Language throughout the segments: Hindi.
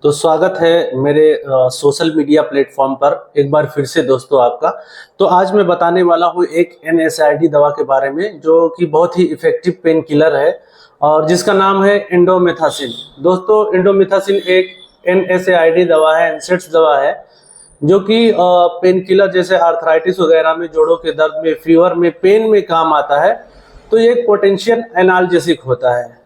तो स्वागत है मेरे सोशल मीडिया प्लेटफॉर्म पर एक बार फिर से दोस्तों आपका। तो आज मैं बताने वाला हूँ एक NSAID दवा के बारे में जो कि बहुत ही इफेक्टिव पेन किलर है और जिसका नाम है इंडोमेथासिन। दोस्तों इंडोमेथासिन एक NSAID दवा है, एनसेड्स दवा है जो कि पेन किलर जैसे आर्थराइटिस वगैरह में, जोड़ों के दर्द में, फीवर में, पेन में काम आता है। तो ये एक पोटेंशियल एनाल्जेसिक होता है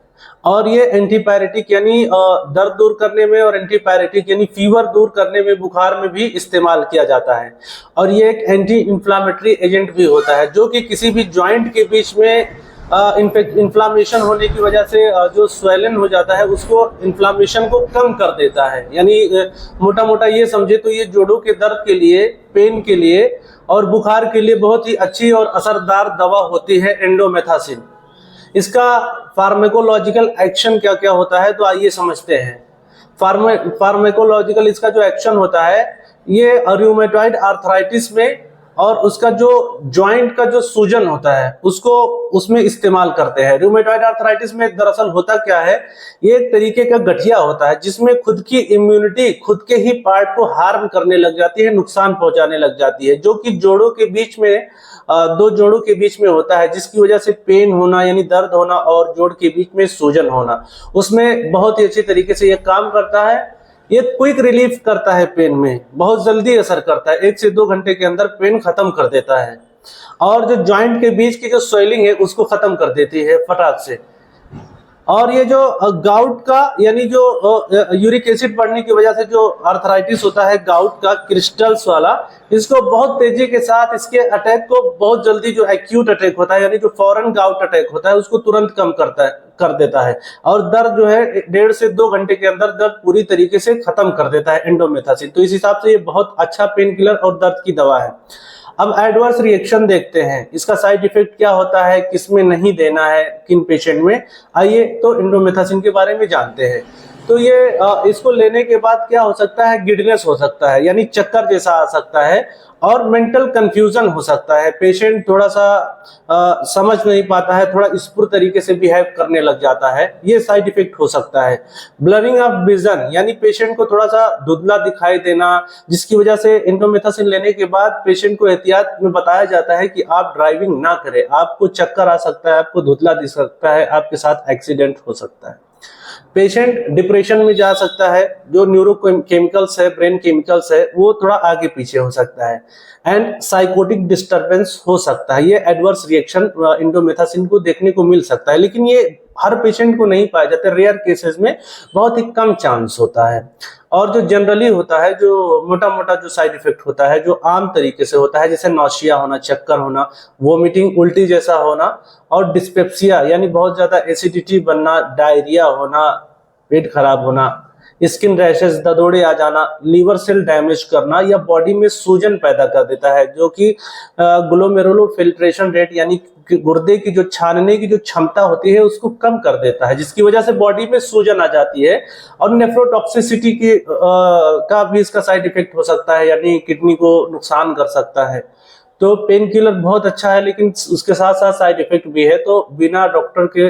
और ये एंटीपायरेटिक यानी दर्द दूर करने में और एंटीपायरेटिक यानी फीवर दूर करने में, बुखार में भी इस्तेमाल किया जाता है। और ये एक एंटी इंफ्लामेटरी एजेंट भी होता है जो कि किसी भी जॉइंट के बीच में इन्फ्लामेशन होने की वजह से जो स्वेलन हो जाता है उसको इन्फ्लामेशन को कम कर देता है। यानी मोटा मोटा ये समझे तो ये जोड़ों के दर्द के लिए, पेन के लिए और बुखार के लिए बहुत ही अच्छी और असरदार दवा होती है इंडोमेथासिन। इसका फार्माकोलॉजिकल एक्शन क्या क्या होता है तो आइए समझते हैं। फार्माकोलॉजिकल इसका जो एक्शन होता है ये रूमेटॉइड आर्थराइटिस में और उसका जो जॉइंट का जो सूजन होता है उसको उसमें इस्तेमाल करते हैं। रूमेटॉइड आर्थराइटिस में दरअसल होता क्या है, ये एक तरीके का गठिया होता है जिसमें खुद की इम्यूनिटी खुद के ही पार्ट को हार्म करने लग जाती है, नुकसान पहुंचाने लग जाती है, जो कि जोड़ों के बीच में दो जोड़ों के बीच में होता है, जिसकी वजह से पेन होना यानी दर्द होना और जोड़ के बीच में सूजन होना, उसमें बहुत ही अच्छी तरीके से यह काम करता है। ये क्विक रिलीफ करता है, पेन में बहुत जल्दी असर करता है, 1 से 2 घंटे के अंदर पेन खत्म कर देता है और जो जॉइंट के बीच की जो स्वेलिंग है उसको खत्म कर देती है फटाक से। और ये जो गाउट का यानी जो यूरिक एसिड बढ़ने की वजह से जो आर्थराइटिस होता है गाउट का, क्रिस्टल्स वाला, इसको बहुत तेजी के साथ इसके अटैक को बहुत जल्दी, जो एक्यूट अटैक होता है यानी जो फौरन गाउट अटैक होता है उसको तुरंत कम कर देता है और दर्द जो है 1.5 से 2 घंटे के अंदर दर्द पूरी तरीके से खत्म कर देता है इंडोमेथासिन। तो इस हिसाब से ये बहुत अच्छा पेन किलर और दर्द की दवा है। अब एडवर्स रिएक्शन देखते हैं, इसका साइड इफेक्ट क्या होता है, किसमें नहीं देना है, किन पेशेंट में। आइए तो इंडोमेथासिन के बारे में जानते हैं। तो ये इसको लेने के बाद क्या हो सकता है, गिडनेस हो सकता है यानी चक्कर जैसा आ सकता है और मेंटल कंफ्यूजन हो सकता है। पेशेंट थोड़ा सा समझ नहीं पाता है, थोड़ा स्फुर तरीके से बिहेव करने लग जाता है, ये साइड इफेक्ट हो सकता है। ब्लरिंग ऑफ विजन यानी पेशेंट को थोड़ा सा धुंधला दिखाई देना, जिसकी वजह से इंडोमेथासिन लेने के बाद पेशेंट को एहतियात में बताया जाता है कि आप ड्राइविंग ना करें, आपको चक्कर आ सकता है, आपको धुंधला दिख सकता है, आपके साथ एक्सीडेंट हो सकता है। पेशेंट डिप्रेशन में जा सकता है, जो न्यूरोकेमिकल्स है, ब्रेन केमिकल्स है, वो थोड़ा आगे पीछे हो सकता है एंड साइकोटिक डिस्टरबेंस हो सकता है। ये एडवर्स रिएक्शन इंडोमेथासिन को देखने को मिल सकता है, लेकिन ये हर पेशेंट को नहीं पाए जाते, रेयर केसेस में बहुत ही कम चांस होता है। और जो जनरली होता है, जो मोटा मोटा जो साइड इफेक्ट होता है, जो आम तरीके से होता है, जैसे नौशिया होना, चक्कर होना, वोमिटिंग, उल्टी जैसा होना और डिस्पेप्सिया यानी बहुत ज्यादा एसिडिटी बनना, डायरिया होना, पेट खराब होना, स्किन रैशेस, ददोड़े आ जाना, लीवर सेल डैमेज करना या बॉडी में सूजन पैदा कर देता है, जो कि ग्लोमेरुलो फिल्ट्रेशन रेट यानी गुर्दे की जो छानने की जो क्षमता होती है उसको कम कर देता है, जिसकी वजह से बॉडी में सूजन आ जाती है। और नेफ्रोटॉक्सिसिटी की का भी इसका साइड इफेक्ट हो सकता है, यानी किडनी को नुकसान कर सकता है। तो पेन किलर बहुत अच्छा है, लेकिन उसके साथ साथ साइड इफेक्ट भी है, तो बिना डॉक्टर के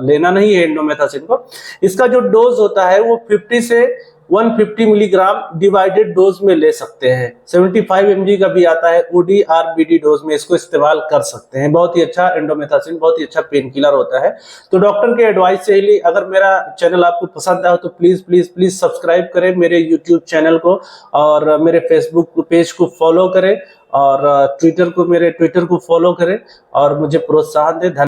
लेना नहीं है इंडोमेथासिन को। इसका जो डोज होता है वो 50 से 150 मिलीग्राम डिवाइडेड डोज में ले सकते हैं। 75 mg का भी आता है, OD RBD डोज में इसको इस्तेमाल कर सकते हैं। बहुत ही अच्छा इंडोमेथासिन, बहुत ही अच्छा पेन किलर होता है। तो डॉक्टर के एडवाइस से ही, अगर मेरा चैनल आपको पसंद आया तो प्लीज प्लीज प्लीज सब्सक्राइब करें मेरे यूट्यूब चैनल को और मेरे फेसबुक पेज को फॉलो करें और मेरे ट्विटर को फॉलो करें और मुझे प्रोत्साहन दें।